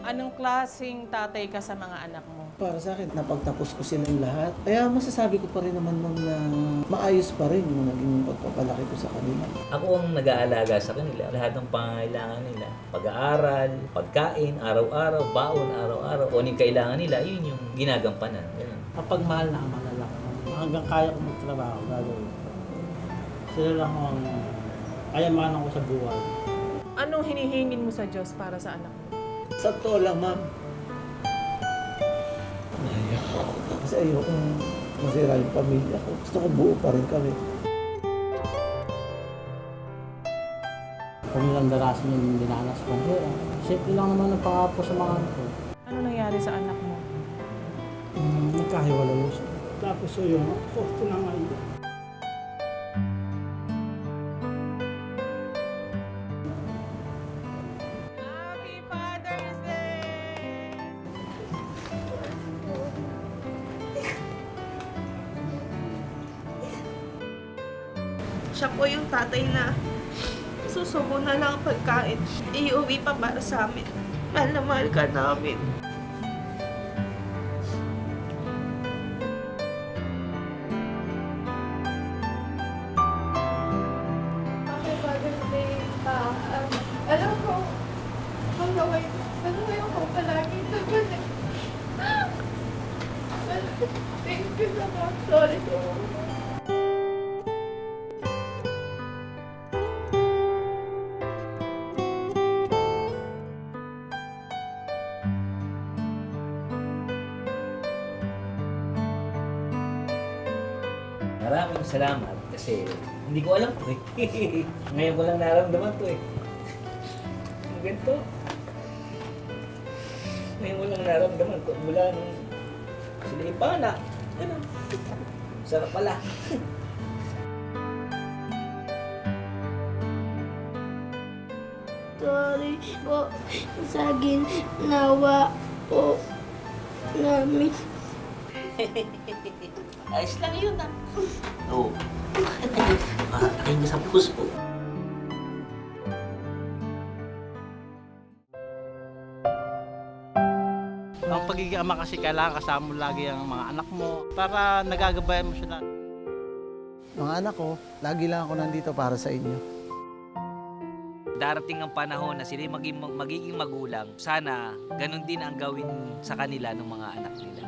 Anong klaseng tatay ka sa mga anak mo? Para sa akin, napagtapos ko silang lahat. Kaya masasabi ko pa rin naman ma'am na maayos pa rin yung naging pagpapalaki ko sa kanila. Ako ang nag-aalaga sa kanila. Lahat ng pangangailangan nila. Pag-aaral, pagkain, araw-araw, baon, araw-araw. O yung kailangan nila, yun yung ginagampanan. Ganun. Kapag mahal na ang malalaki, hanggang kaya ko magtrabaho, gagawin ko. Sila lang ang kayamanan ko sa buhay. Anong hinihingin mo sa Diyos para sa anak mo? Sa totoo lang ma'am, naiyak ako. Kasi ayokong masira yung pamilya ko. Gusto ko buo pa rin kami. Kung nilang darasin yung dinanas ko, simple lang naman ang pangako sa mga anak ko. Ano nangyari sa anak mo? Nagkahiwalay siya. Tapos yun, ako, ito na nga yun. Happy Father's Day! Siya po yung tatay na susubo na lang ang pagkain. Iuwi pa para sa amin. Mahal na mahal ka namin. Happy Father's Day, Pa. Alam ko, magawin ko palagi naman eh. Thank you so much. Sorry po. Maraming salamat kasi hindi ko alam to eh. Ngayon ko lang naramdaman to eh. Ang ganito. Ngayon ko lang naramdaman to mula nung sila ipana. Ganun. Sarap pala. Sorry po sa ginawa po namin. Ayos lang yun ah. Oo. Makakakain ka sa puso. Ang pagiging ama kasi kailangan kasama mo lagi ang mga anak mo para nagagabayan mo sila. Mga anak ko, lagi lang ako nandito para sa inyo. Darating ang panahon na sila magiging magulang. Sana ganun din ang gawin sa kanila ng mga anak nila.